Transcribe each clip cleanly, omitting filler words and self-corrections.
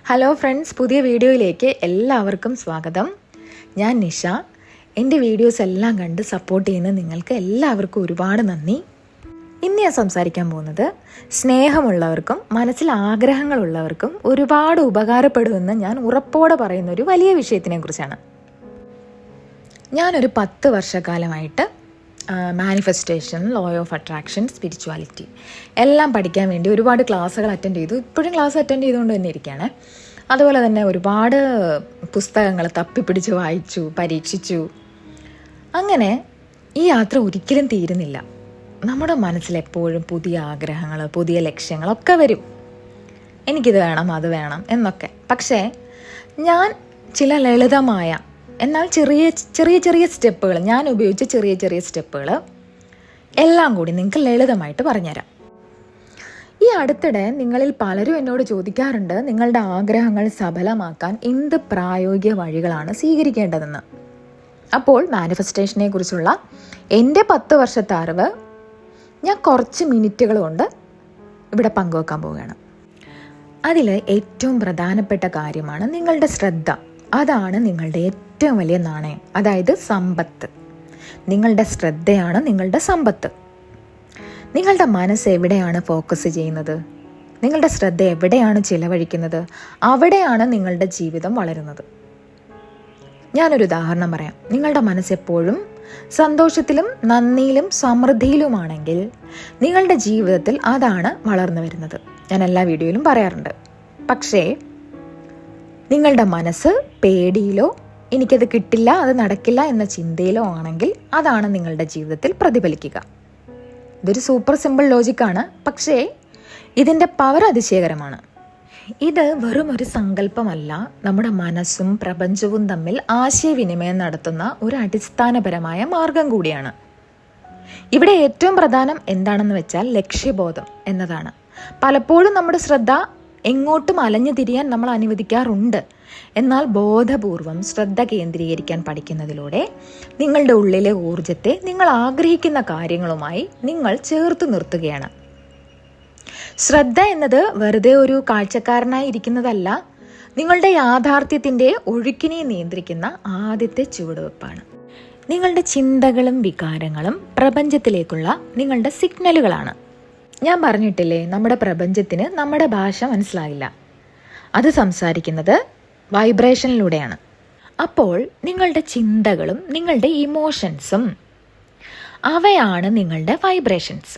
Hello friends, പുതിയ വീഡിയോയിലേക്ക് എല്ലാവർക്കും സ്വാഗതം. ഞാൻ നിഷ. എൻ്റെ വീഡിയോസ് എല്ലാം കണ്ട് സപ്പോർട്ട് ചെയ്യുന്ന നിങ്ങൾക്ക് എല്ലാവർക്കും ഒരുപാട് നന്ദി. ഇന്ന് ഞാൻ സംസാരിക്കാൻ പോകുന്നത് സ്നേഹമുള്ളവർക്കും മനസ്സിൽ ആഗ്രഹങ്ങളുള്ളവർക്കും ഒരുപാട് ഉപകാരപ്പെടുമെന്ന് ഞാൻ ഉറപ്പോടെ പറയുന്ന ഒരു വലിയ വിഷയത്തിനെ കുറിച്ചാണ്. ഞാനൊരു 10 വർഷക്കാലമായിട്ട് manifestation, law of attraction, spirituality എല്ലാം പഠിക്കാൻ വേണ്ടി ഒരുപാട് ക്ലാസ്സുകൾ അറ്റൻഡ് ചെയ്തു. ഇപ്പോഴും ക്ലാസ് അറ്റൻഡ് ചെയ്തുകൊണ്ട് തന്നെ ഇരിക്കുകയാണ്. അതുപോലെ തന്നെ ഒരുപാട് പുസ്തകങ്ങൾ തപ്പിപ്പിടിച്ച് വായിച്ചു, പരീക്ഷിച്ചു. അങ്ങനെ ഈ യാത്ര ഒരിക്കലും തീരുന്നില്ല. നമ്മുടെ മനസ്സിലെപ്പോഴും പുതിയ ആഗ്രഹങ്ങൾ, പുതിയ ലക്ഷ്യങ്ങളൊക്കെ വരും. എനിക്കിത് വേണം, അത് വേണം എന്നൊക്കെ. പക്ഷേ ഞാൻ ചില ലളിതമായ എന്നാൽ ചെറിയ സ്റ്റെപ്പുകൾ, ഞാൻ ഉപയോഗിച്ച ചെറിയ സ്റ്റെപ്പുകൾ എല്ലാം കൂടി നിങ്ങൾക്ക് ലളിതമായിട്ട് പറഞ്ഞുതരാം. ഈ അടുത്തിടെ നിങ്ങളിൽ പലരും എന്നോട് ചോദിക്കാറുണ്ട്, നിങ്ങളുടെ ആഗ്രഹങ്ങൾ സഫലമാക്കാൻ എന്ത് പ്രായോഗിക വഴികളാണ് സ്വീകരിക്കേണ്ടതെന്ന്. അപ്പോൾ മാനിഫെസ്റ്റേഷനെ കുറിച്ചുള്ള എൻ്റെ 10 വർഷത്തെ അറിവ് ഞാൻ കുറച്ച് മിനിറ്റുകൾ കൊണ്ട് ഇവിടെ പങ്കുവെക്കാൻ പോവുകയാണ്. അതിൽ ഏറ്റവും പ്രധാനപ്പെട്ട കാര്യമാണ് നിങ്ങളുടെ ശ്രദ്ധ. അതാണ് നിങ്ങളുടെ ഏറ്റവും വലിയ നാണയം, അതായത് സമ്പത്ത്. നിങ്ങളുടെ ശ്രദ്ധയാണ് നിങ്ങളുടെ സമ്പത്ത്. നിങ്ങളുടെ മനസ്സ് എവിടെയാണ് ഫോക്കസ് ചെയ്യുന്നത്, നിങ്ങളുടെ ശ്രദ്ധ എവിടെയാണ് ചിലവഴിക്കുന്നത്, അവിടെയാണ് നിങ്ങളുടെ ജീവിതം വളരുന്നത്. ഞാനൊരു ഉദാഹരണം പറയാം. നിങ്ങളുടെ മനസ്സ് എപ്പോഴും സന്തോഷത്തിലും നന്ദിയിലും സമൃദ്ധിയിലുമാണെങ്കിൽ നിങ്ങളുടെ ജീവിതത്തിൽ അതാണ് വളർന്നു വരുന്നത്. ഞാൻ എല്ലാ വീഡിയോയിലും പറയാറുണ്ട്. പക്ഷേ നിങ്ങളുടെ മനസ്സ് പേടിയിലോ എനിക്കത് കിട്ടില്ല, അത് നടക്കില്ല എന്ന ചിന്തയിലോ ആണെങ്കിൽ അതാണ് നിങ്ങളുടെ ജീവിതത്തിൽ പ്രതിഫലിക്കുക. ഇതൊരു സൂപ്പർ സിമ്പിൾ ലോജിക്കാണ്, പക്ഷേ ഇതിൻ്റെ പവർ അതിശയകരമാണ്. ഇത് വെറും ഒരു സങ്കല്പമല്ല, നമ്മുടെ മനസ്സും പ്രപഞ്ചവും തമ്മിൽ ആശയവിനിമയം നടത്തുന്ന ഒരു അടിസ്ഥാനപരമായ മാർഗം കൂടിയാണ്. ഇവിടെ ഏറ്റവും പ്രധാനം എന്താണെന്ന് വെച്ചാൽ ലക്ഷ്യബോധം എന്നതാണ്. പലപ്പോഴും നമ്മുടെ ശ്രദ്ധ എങ്ങോട്ടും അലഞ്ഞു തിരിയാൻ നമ്മൾ അനുവദിക്കാറുണ്ട്. എന്നാൽ ബോധപൂർവം ശ്രദ്ധ കേന്ദ്രീകരിക്കാൻ പഠിക്കുന്നതിലൂടെ നിങ്ങളുടെ ഉള്ളിലെ ഊർജത്തെ നിങ്ങൾ ആഗ്രഹിക്കുന്ന കാര്യങ്ങളുമായി നിങ്ങൾ ചേർത്ത് നിർത്തുകയാണ്. ശ്രദ്ധ എന്നത് വെറുതെ ഒരു കാഴ്ചക്കാരനായി ഇരിക്കുന്നതല്ല, നിങ്ങളുടെ യാഥാർത്ഥ്യത്തിൻ്റെ ഒഴുക്കിനെ നിയന്ത്രിക്കുന്ന ആദ്യത്തെ ചുവടുവെപ്പാണ്. നിങ്ങളുടെ ചിന്തകളും വികാരങ്ങളും പ്രപഞ്ചത്തിലേക്കുള്ള നിങ്ങളുടെ സിഗ്നലുകളാണ്. ഞാൻ പറഞ്ഞിട്ടില്ലേ, നമ്മുടെ പ്രപഞ്ചത്തിന് നമ്മുടെ ഭാഷ മനസ്സിലായില്ല, അത് സംസാരിക്കുന്നത് വൈബ്രേഷനിലൂടെയാണ്. അപ്പോൾ നിങ്ങളുടെ ചിന്തകളും നിങ്ങളുടെ ഇമോഷൻസും അവയാണ് നിങ്ങളുടെ വൈബ്രേഷൻസ്.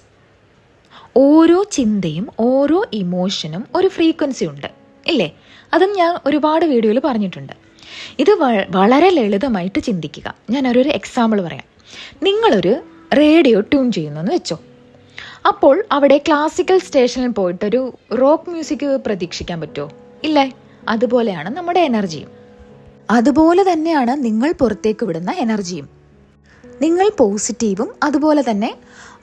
ഓരോ ചിന്തയും ഓരോ ഇമോഷനും ഒരു ഫ്രീക്വൻസി ഉണ്ട്, ഇല്ലേ? അതും ഞാൻ ഒരുപാട് വീഡിയോയിൽ പറഞ്ഞിട്ടുണ്ട്. ഇത് വളരെ ലളിതമായിട്ട് ചിന്തിക്കുക. ഞാനൊരു എക്സാമ്പിൾ പറയാം. നിങ്ങളൊരു റേഡിയോ ട്യൂൺ ചെയ്യുന്നു എന്ന് വെച്ചോ. അപ്പോൾ അവിടെ ക്ലാസിക്കൽ സ്റ്റേഷനിൽ പോയിട്ടൊരു റോക്ക് മ്യൂസിക് പ്രതീക്ഷിക്കാൻ പറ്റുമോ? ഇല്ലേ? അതുപോലെയാണ് നമ്മുടെ എനർജിയും. അതുപോലെ തന്നെയാണ് നിങ്ങൾ പുറത്തേക്ക് വിടുന്ന എനർജിയും. നിങ്ങൾ പോസിറ്റീവും അതുപോലെ തന്നെ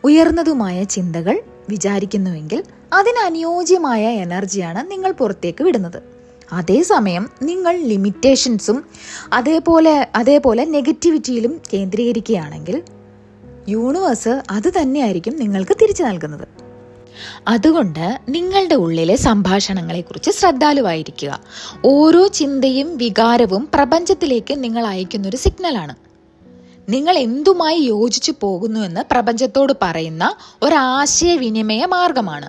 ഉയർന്നതുമായ ചിന്തകൾ വിചാരിക്കുന്നുവെങ്കിൽ അതിനനുയോജ്യമായ എനർജിയാണ് നിങ്ങൾ പുറത്തേക്ക് വിടുന്നത്. അതേസമയം നിങ്ങൾ ലിമിറ്റേഷൻസും അതേപോലെ നെഗറ്റിവിറ്റിയിലും കേന്ദ്രീകരിക്കുകയാണെങ്കിൽ യൂണിവേഴ്സ് അത് തന്നെയായിരിക്കും നിങ്ങൾക്ക് തിരിച്ചു നൽകുന്നത്. അതുകൊണ്ട് നിങ്ങളുടെ ഉള്ളിലെ സംഭാഷണങ്ങളെക്കുറിച്ച് ശ്രദ്ധാലുവായിരിക്കുക. ഓരോ ചിന്തയും വികാരവും പ്രപഞ്ചത്തിലേക്ക് നിങ്ങൾ അയക്കുന്നൊരു സിഗ്നലാണ്. നിങ്ങൾ എന്തുമായി യോജിച്ചു പോകുന്നുവെന്ന് പ്രപഞ്ചത്തോട് പറയുന്ന ഒരാശയവിനിമയ മാർഗമാണ്.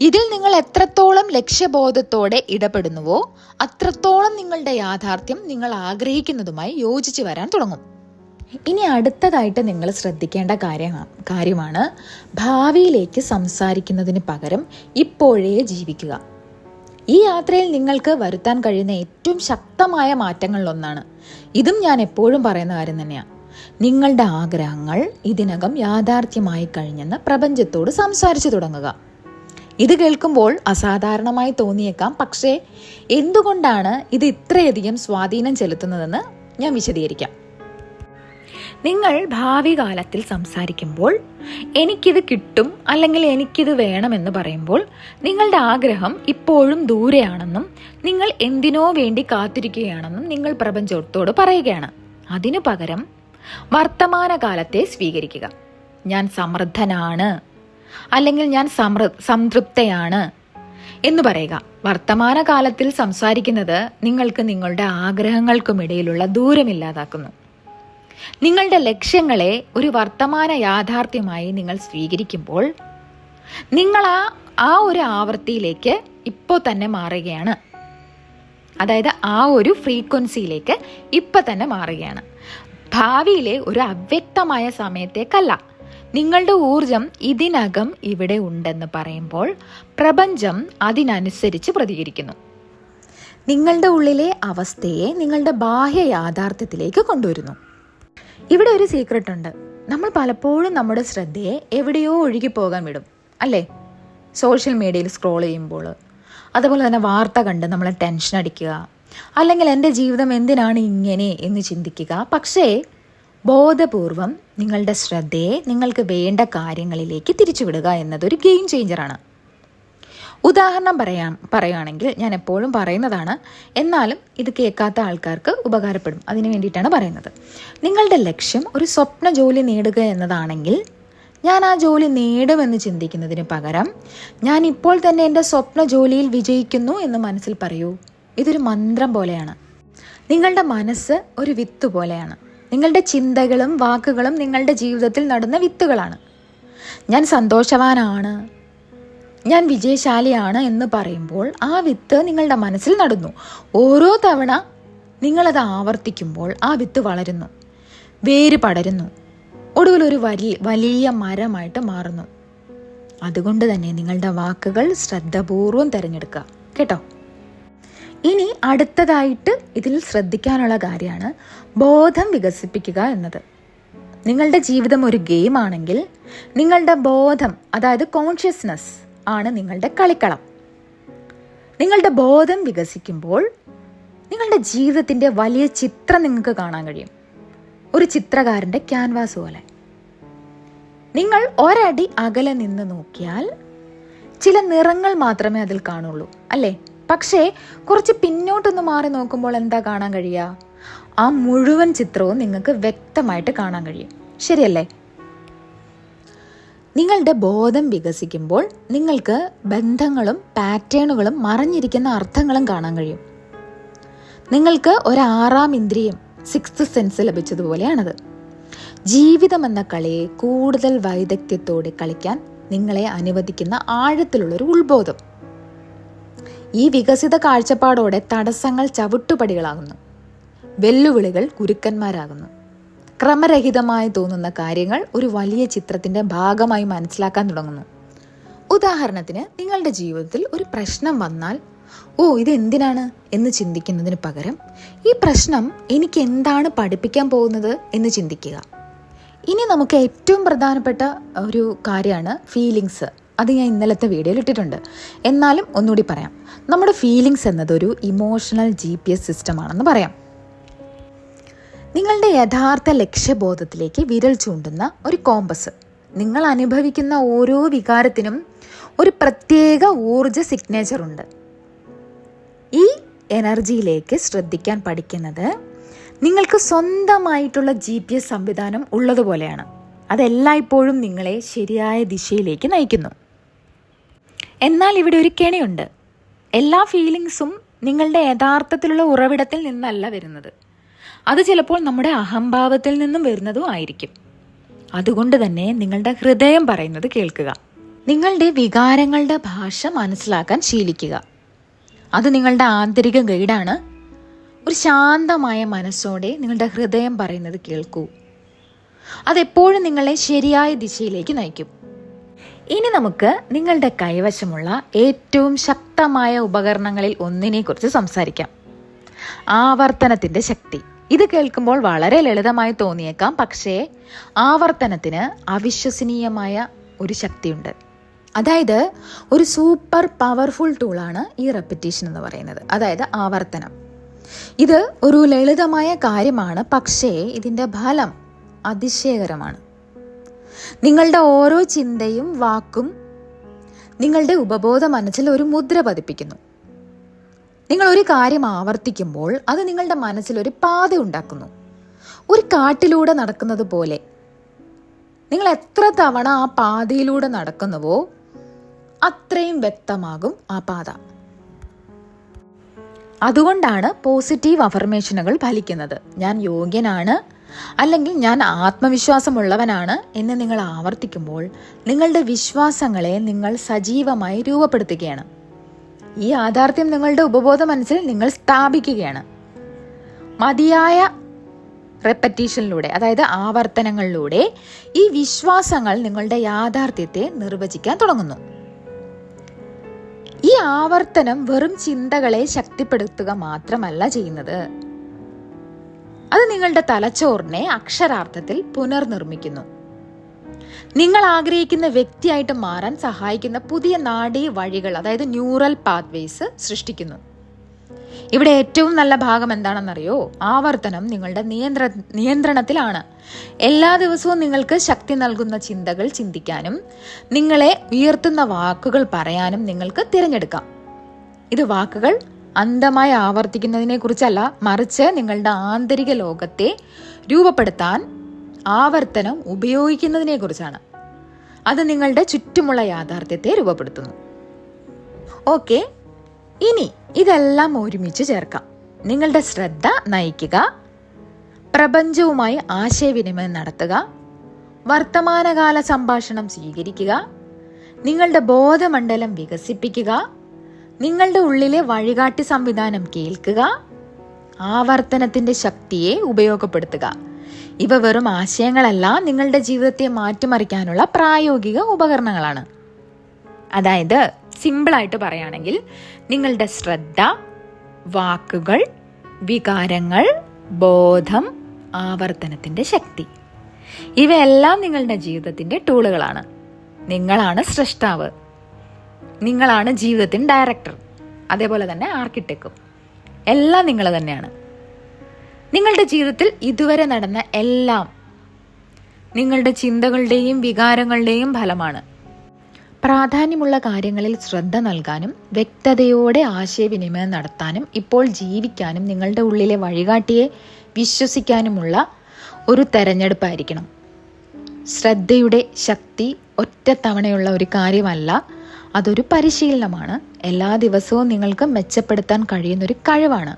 ഇതിൽ നിങ്ങൾ എത്രത്തോളം ലക്ഷ്യബോധത്തോടെ ഇടപെടുന്നുവോ അത്രത്തോളം നിങ്ങളുടെ യാഥാർത്ഥ്യം നിങ്ങൾ ആഗ്രഹിക്കുന്നതുമായി യോജിച്ചു വരാൻ തുടങ്ങും. ഇനി അടുത്തതായിട്ട് നിങ്ങൾ ശ്രദ്ധിക്കേണ്ട കാര്യമാണ് ഭാവിയിലേക്ക് സംസാരിക്കുന്നതിന് പകരം ഇപ്പോഴേ ജീവിക്കുക. ഈ യാത്രയിൽ നിങ്ങൾക്ക് വരുത്താൻ കഴിയുന്ന ഏറ്റവും ശക്തമായ മാറ്റങ്ങളിലൊന്നാണ്. ഇതും ഞാൻ എപ്പോഴും പറയുന്ന കാര്യം തന്നെയാണ്. നിങ്ങളുടെ ആഗ്രഹങ്ങൾ ഇതിനകം യാഥാർത്ഥ്യമായി കഴിഞ്ഞെന്ന് പ്രപഞ്ചത്തോട് സംസാരിച്ചു തുടങ്ങുക. ഇത് കേൾക്കുമ്പോൾ അസാധാരണമായി തോന്നിയേക്കാം, പക്ഷേ എന്തുകൊണ്ടാണ് ഇത് ഇത്രയധികം സ്വാധീനം ചെലുത്തുന്നതെന്ന് ഞാൻ വിശദീകരിക്കാം. നിങ്ങൾ ഭാവി കാലത്തിൽ സംസാരിക്കുമ്പോൾ എനിക്കിത് കിട്ടും അല്ലെങ്കിൽ എനിക്കിത് വേണമെന്ന് പറയുമ്പോൾ നിങ്ങളുടെ ആഗ്രഹം ഇപ്പോഴും ദൂരെയാണെന്നും നിങ്ങൾ എന്തിനോ വേണ്ടി കാത്തിരിക്കുകയാണെന്നും നിങ്ങൾ പ്രപഞ്ചത്തോട് പറയുകയാണ്. അതിനു പകരം വർത്തമാനകാലത്തെ സ്വീകരിക്കുക. ഞാൻ സമൃദ്ധനാണ്, അല്ലെങ്കിൽ ഞാൻ സംതൃപ്തയാണ്, എന്ന് പറയുക. വർത്തമാനകാലത്തിൽ സംസാരിക്കുന്നത് നിങ്ങൾക്ക് നിങ്ങളുടെ ആഗ്രഹങ്ങൾക്കുമിടയിലുള്ള ദൂരമില്ലാതാക്കുന്നു. നിങ്ങളുടെ ലക്ഷ്യങ്ങളെ ഒരു വർത്തമാന യാഥാർത്ഥ്യമായി നിങ്ങൾ സ്വീകരിക്കുമ്പോൾ നിങ്ങൾ ആ ഒരു ആവൃത്തിയിലേക്ക് ഇപ്പോൾ തന്നെ മാറുകയാണ്. അതായത് ആ ഒരു ഫ്രീക്വൻസിയിലേക്ക് ഇപ്പം തന്നെ മാറുകയാണ്. ഭാവിയിലെ ഒരു അവ്യക്തമായ സമയത്തേക്കല്ല. നിങ്ങളുടെ ഊർജം ഇതിനകം ഇവിടെ ഉണ്ടെന്ന് പറയുമ്പോൾ പ്രപഞ്ചം അതിനനുസരിച്ച് പ്രതികരിക്കുന്നു. നിങ്ങളുടെ ഉള്ളിലെ അവസ്ഥയെ നിങ്ങളുടെ ബാഹ്യ യാഥാർത്ഥ്യത്തിലേക്ക് കൊണ്ടുവരുന്നു. ഇവിടെ ഒരു സീക്രട്ട് ഉണ്ട്. നമ്മൾ പലപ്പോഴും നമ്മുടെ ശ്രദ്ധയെ എവിടെയോ ഒഴുകിപ്പോകാൻ വിടും, അല്ലേ? സോഷ്യൽ മീഡിയയിൽ സ്ക്രോൾ ചെയ്യുമ്പോൾ, അതുപോലെ തന്നെ വാർത്ത കണ്ട് നമ്മളെ ടെൻഷൻ അടിക്കുക, അല്ലെങ്കിൽ എൻ്റെ ജീവിതം എന്തിനാണ് ഇങ്ങനെ എന്ന് ചിന്തിക്കുക. പക്ഷേ ബോധപൂർവം നിങ്ങളുടെ ശ്രദ്ധയെ നിങ്ങൾക്ക് വേണ്ട കാര്യങ്ങളിലേക്ക് തിരിച്ചുവിടുക എന്നതൊരു ഗെയിം ചേഞ്ചറാണ്. ഉദാഹരണം പറയുകയാണെങ്കിൽ ഞാൻ എപ്പോഴും പറയുന്നതാണ്, എന്നാലും ഇത് കേൾക്കാത്ത ആൾക്കാർക്ക് ഉപകാരപ്പെടും, അതിന് വേണ്ടിയിട്ടാണ് പറയുന്നത്. നിങ്ങളുടെ ലക്ഷ്യം ഒരു സ്വപ്ന ജോലി നേടുക എന്നതാണെങ്കിൽ ഞാൻ ആ ജോലി നേടുമെന്ന് ചിന്തിക്കുന്നതിന് പകരം ഞാൻ ഇപ്പോൾ തന്നെ എൻ്റെ സ്വപ്ന ജോലിയിൽ വിജയിക്കുന്നു എന്ന് മനസ്സിൽ പറയൂ. ഇതൊരു മന്ത്രം പോലെയാണ്. നിങ്ങളുടെ മനസ്സ് ഒരു വിത്ത് പോലെയാണ്. നിങ്ങളുടെ ചിന്തകളും വാക്കുകളും നിങ്ങളുടെ ജീവിതത്തിൽ നടുന്ന വിത്തുകളാണ്. ഞാൻ സന്തോഷവാനാണ്, ഞാൻ വിജയശാലിയാണ് എന്ന് പറയുമ്പോൾ ആ വിത്ത് നിങ്ങളുടെ മനസ്സിൽ നടുന്നു. ഓരോ തവണ നിങ്ങളത് ആവർത്തിക്കുമ്പോൾ ആ വിത്ത് വളരുന്നു, വേര് പടരുന്നു, ഒടുവിൽ ഒരു വലിയ മരമായിട്ട് മാറുന്നു. അതുകൊണ്ട് തന്നെ നിങ്ങളുടെ വാക്കുകൾ ശ്രദ്ധാപൂർവം തിരഞ്ഞെടുക്കുക, കേട്ടോ. ഇനി അടുത്തതായിട്ട് ഇതിൽ ശ്രദ്ധിക്കാനുള്ള കാര്യമാണ് ബോധം വികസിപ്പിക്കുക എന്നത്. നിങ്ങളുടെ ജീവിതം ഒരു ഗെയിം ആണെങ്കിൽ നിങ്ങളുടെ ബോധം, അതായത് കോൺഷ്യസ്നസ് ആണ് നിങ്ങളുടെ കളിക്കളം. നിങ്ങളുടെ ബോധം വികസിക്കുമ്പോൾ നിങ്ങളുടെ ജീവിതത്തിൻ്റെ വലിയ ചിത്രം നിങ്ങൾക്ക് കാണാൻ കഴിയും. ഒരു ചിത്രകാരൻ്റെ ക്യാൻവാസ് പോലെ. നിങ്ങൾ ഒരടി അകലെ നിന്ന് നോക്കിയാൽ ചില നിറങ്ങൾ മാത്രമേ അതിൽ കാണുള്ളൂ, അല്ലേ? പക്ഷേ കുറച്ച് പിന്നോട്ടൊന്ന് മാറി നോക്കുമ്പോൾ എന്താ കാണാൻ കഴിയുക? ആ മുഴുവൻ ചിത്രവും നിങ്ങൾക്ക് വ്യക്തമായിട്ട് കാണാൻ കഴിയും, ശരിയല്ലേ? നിങ്ങളുടെ ബോധം വികസിക്കുമ്പോൾ നിങ്ങൾക്ക് ബന്ധങ്ങളും പാറ്റേണുകളും മറഞ്ഞിരിക്കുന്ന അർത്ഥങ്ങളും കാണാൻ കഴിയും. നിങ്ങൾക്ക് ഒരു ആറാം ഇന്ദ്രിയം, സിക്സ്ത് സെൻസ് ലഭിച്ചതുപോലെയാണത്. ജീവിതം എന്ന കളിയെ കൂടുതൽ വൈദഗ്ധ്യത്തോടെ കളിക്കാൻ നിങ്ങളെ അനുവദിക്കുന്ന ആഴത്തിലുള്ളൊരു ഉൾബോധം. ഈ വികസിത കാഴ്ചപ്പാടോടെ തടസ്സങ്ങൾ ചവിട്ടുപടികളാകുന്നു, വെല്ലുവിളികൾ ഗുരുക്കന്മാരാകുന്നു. ക്രമരഹിതമായി തോന്നുന്ന കാര്യങ്ങൾ ഒരു വലിയ ചിത്രത്തിൻ്റെ ഭാഗമായി മനസ്സിലാക്കാൻ തുടങ്ങുന്നു. ഉദാഹരണത്തിന്, നിങ്ങളുടെ ജീവിതത്തിൽ ഒരു പ്രശ്നം വന്നാൽ ഇതെന്തിനാണ് എന്ന് ചിന്തിക്കുന്നതിന് പകരം ഈ പ്രശ്നം എനിക്ക് എന്താണ് പഠിപ്പിക്കാൻ പോകുന്നത് എന്ന് ചിന്തിക്കുക. ഇനി നമുക്ക് ഏറ്റവും പ്രധാനപ്പെട്ട ഒരു കാര്യമാണ് ഫീലിങ്സ്. അത് ഞാൻ ഇന്നലത്തെ വീഡിയോയിൽ ഇട്ടിട്ടുണ്ട്, എന്നാലും ഒന്നുകൂടി പറയാം. നമ്മുടെ ഫീലിങ്സ് എന്നതൊരു ഇമോഷണൽ GPS സിസ്റ്റമാണെന്ന് പറയാം. നിങ്ങളുടെ യഥാർത്ഥ ലക്ഷ്യബോധത്തിലേക്ക് വിരൽ ചൂണ്ടുന്ന ഒരു കോമ്പസ്. നിങ്ങൾ അനുഭവിക്കുന്ന ഓരോ വികാരത്തിനും ഒരു പ്രത്യേക ഊർജ സിഗ്നേച്ചർ ഉണ്ട്. ഈ എനർജിയിലേക്ക് ശ്രദ്ധിക്കാൻ പഠിക്കുന്നത് നിങ്ങൾക്ക് സ്വന്തമായിട്ടുള്ള GPS സംവിധാനം ഉള്ളതുപോലെയാണ്. അതെല്ലായ്പ്പോഴും നിങ്ങളെ ശരിയായ ദിശയിലേക്ക് നയിക്കുന്നു. എന്നാൽ ഇവിടെ ഒരു കെണിയുണ്ട്. എല്ലാ ഫീലിങ്സും നിങ്ങളുടെ യഥാർത്ഥത്തിലുള്ള ഉറവിടത്തിൽ നിന്നല്ല വരുന്നത്. അത് ചിലപ്പോൾ നമ്മുടെ അഹംഭാവത്തിൽ നിന്നും വരുന്നതും ആയിരിക്കും. അതുകൊണ്ട് തന്നെ നിങ്ങളുടെ ഹൃദയം പറയുന്നത് കേൾക്കുക. നിങ്ങളുടെ വികാരങ്ങളുടെ ഭാഷ മനസ്സിലാക്കാൻ ശീലിക്കുക. അത് നിങ്ങളുടെ ആന്തരിക ഗൈഡാണ്. ഒരു ശാന്തമായ മനസ്സോടെ നിങ്ങളുടെ ഹൃദയം പറയുന്നത് കേൾക്കൂ. അതെപ്പോഴും നിങ്ങളെ ശരിയായ ദിശയിലേക്ക് നയിക്കും. ഇനി നമുക്ക് നിങ്ങളുടെ കൈവശമുള്ള ഏറ്റവും ശക്തമായ ഉപകരണങ്ങളിൽ ഒന്നിനെക്കുറിച്ച് സംസാരിക്കാം. ആവർത്തനത്തിൻ്റെ ശക്തി. ഇത് കേൾക്കുമ്പോൾ വളരെ ലളിതമായി തോന്നിയേക്കാം, പക്ഷേ ആവർത്തനത്തിന് അവിശ്വസനീയമായ ഒരു ശക്തിയുണ്ട്. അതായത് ഒരു സൂപ്പർ പവർഫുൾ ടൂളാണ് ഈ റെപ്പിറ്റീഷൻ എന്ന് പറയുന്നത്, അതായത് ആവർത്തനം. ഇത് ഒരു ലളിതമായ കാര്യമാണ്, പക്ഷേ ഇതിൻ്റെ ഫലം അതിശയകരമാണ്. നിങ്ങളുടെ ഓരോ ചിന്തയും വാക്കും നിങ്ങളുടെ ഉപബോധ മനസ്സിൽ ഒരു മുദ്ര പതിപ്പിക്കുന്നു. നിങ്ങൾ ഒരു കാര്യം ആവർത്തിക്കുമ്പോൾ അത് നിങ്ങളുടെ മനസ്സിൽ ഒരു പാത ഉണ്ടാക്കുന്നു. ഒരു കാട്ടിലൂടെ നടക്കുന്നത് പോലെ നിങ്ങൾ എത്ര തവണ ആ പാതയിലൂടെ നടക്കുന്നുവോ അത്രയും വ്യക്തമാകും ആ പാത. അതുകൊണ്ടാണ് പോസിറ്റീവ് അഫർമേഷനുകൾ ഫലിക്കുന്നത്. ഞാൻ യോഗ്യനാണ്, അല്ലെങ്കിൽ ഞാൻ ആത്മവിശ്വാസമുള്ളവനാണ് എന്ന് നിങ്ങൾ ആവർത്തിക്കുമ്പോൾ നിങ്ങളുടെ വിശ്വാസങ്ങളെ നിങ്ങൾ സജീവമായി രൂപപ്പെടുത്തുകയാണ്. ഈ യാഥാർത്ഥ്യം നിങ്ങളുടെ ഉപബോധ മനസ്സിൽ നിങ്ങൾ സ്ഥാപിക്കുകയാണ്. മതിയായ റെപ്പറ്റീഷനിലൂടെ, അതായത് ആവർത്തനങ്ങളിലൂടെ ഈ വിശ്വാസങ്ങൾ നിങ്ങളുടെ യാഥാർത്ഥ്യത്തെ നിർവചിക്കാൻ തുടങ്ങുന്നു. ഈ ആവർത്തനം വെറും ചിന്തകളെ ശക്തിപ്പെടുത്തുക മാത്രമല്ല ചെയ്യുന്നത്, അത് നിങ്ങളുടെ തലച്ചോറിനെ അക്ഷരാർത്ഥത്തിൽ പുനർനിർമ്മിക്കുന്നു. നിങ്ങൾ ആഗ്രഹിക്കുന്ന വ്യക്തിയായിട്ട് മാറാൻ സഹായിക്കുന്ന പുതിയ നാഡീ വഴികൾ, അതായത് ന്യൂറൽ പാത്വേസ് സൃഷ്ടിക്കുന്നു. ഇവിടെ ഏറ്റവും നല്ല ഭാഗം എന്താണെന്നറിയോ? ആവർത്തനം നിങ്ങളുടെ നിയന്ത്രണത്തിലാണ്. എല്ലാ ദിവസവും നിങ്ങൾക്ക് ശക്തി നൽകുന്ന ചിന്തകൾ ചിന്തിക്കാനും നിങ്ങളെ ഉയർത്തുന്ന വാക്കുകൾ പറയാനും നിങ്ങൾക്ക് തിരഞ്ഞെടുക്കാം. ഇത് വാക്കുകൾ അന്ധമായി ആവർത്തിക്കുന്നതിനെ കുറിച്ചല്ല, മറിച്ച് നിങ്ങളുടെ ആന്തരിക ലോകത്തെ രൂപപ്പെടുത്താൻ ആവർത്തനം ഉപയോഗിക്കുന്നതിനെ കുറിച്ചാണ്. അത് നിങ്ങളുടെ ചുറ്റുമുള്ള യാഥാർത്ഥ്യത്തെ രൂപപ്പെടുത്തുന്നു. ഓക്കെ, ഇനി ഇതെല്ലാം ഒരുമിച്ച് ചേർക്കാം. നിങ്ങളുടെ ശ്രദ്ധ നയിക്കുക, പ്രപഞ്ചവുമായി ആശയവിനിമയം നടത്തുക, വർത്തമാനകാല സംഭാഷണം സ്വീകരിക്കുക, നിങ്ങളുടെ ബോധമണ്ഡലം വികസിപ്പിക്കുക, നിങ്ങളുടെ ഉള്ളിലെ വഴികാട്ടി സംവിധാനം കേൾക്കുക, ആവർത്തനത്തിന്റെ ശക്തിയെ ഉപയോഗപ്പെടുത്തുക. ഇവ വെറും ആശയങ്ങളല്ല, നിങ്ങളുടെ ജീവിതത്തെ മാറ്റിമറിക്കാനുള്ള പ്രായോഗിക ഉപകരണങ്ങളാണ്. അതായത് സിമ്പിളായിട്ട് പറയുകയാണെങ്കിൽ, നിങ്ങളുടെ ശ്രദ്ധ, വാക്കുകൾ, വികാരങ്ങൾ, ബോധം, ആവർത്തനത്തിന്റെ ശക്തി, ഇവയെല്ലാം നിങ്ങളുടെ ജീവിതത്തിന്റെ ടൂളുകളാണ്. നിങ്ങളാണ് സൃഷ്ടാവ്, നിങ്ങളാണ് ജീവിതത്തിന്റെ ഡയറക്ടർ, അതേപോലെ തന്നെ ആർക്കിടെക്റ്റും. എല്ലാം നിങ്ങൾ തന്നെയാണ്. നിങ്ങളുടെ ജീവിതത്തിൽ ഇതുവരെ നടന്ന എല്ലാം നിങ്ങളുടെ ചിന്തകളുടെയും വികാരങ്ങളുടെയും ഫലമാണ്. പ്രാധാന്യമുള്ള കാര്യങ്ങളിൽ ശ്രദ്ധ നൽകാനും വ്യക്തതയോടെ ആശയവിനിമയം നടത്താനും ഇപ്പോൾ ജീവിക്കാനും നിങ്ങളുടെ ഉള്ളിലെ വഴികാട്ടിയെ വിശ്വസിക്കാനുമുള്ള ഒരു തെരഞ്ഞെടുപ്പായിരിക്കണം. ശ്രദ്ധയുടെ ശക്തി ഒറ്റത്തവണയുള്ള ഒരു കാര്യമല്ല, അതൊരു പരിശീലനമാണ്. എല്ലാ ദിവസവും നിങ്ങൾക്ക് മെച്ചപ്പെടുത്താൻ കഴിയുന്നൊരു കഴിവാണ്.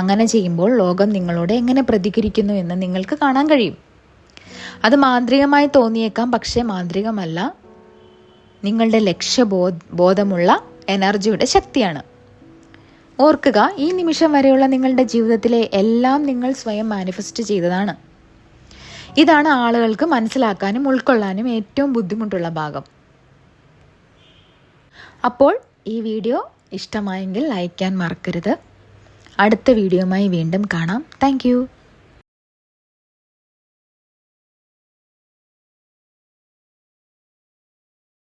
അങ്ങനെ ചെയ്യുമ്പോൾ ലോകം നിങ്ങളോട് എങ്ങനെ പ്രതികരിക്കുന്നു എന്ന് നിങ്ങൾക്ക് കാണാൻ കഴിയും. അത് മാന്ത്രികമായി തോന്നിയേക്കാം, പക്ഷേ മാന്ത്രികമല്ല. നിങ്ങളുടെ ലക്ഷ്യബോധമുള്ള എനർജിയുടെ ശക്തിയാണ്. ഓർക്കുക, ഈ നിമിഷം വരെയുള്ള നിങ്ങളുടെ ജീവിതത്തിലെ എല്ലാം നിങ്ങൾ സ്വയം മാനിഫെസ്റ്റ് ചെയ്തതാണ്. ഇതാണ് ആളുകൾക്ക് മനസ്സിലാക്കാനും ഉൾക്കൊള്ളാനും ഏറ്റവും ബുദ്ധിമുട്ടുള്ള ഭാഗം. അപ്പോൾ ഈ വീഡിയോ ഇഷ്ടമായെങ്കിൽ ലൈക്ക് ചെയ്യാൻ മറക്കരുത്. അടുത്ത വീഡിയോയുമായി വീണ്ടും കാണാം. താങ്ക്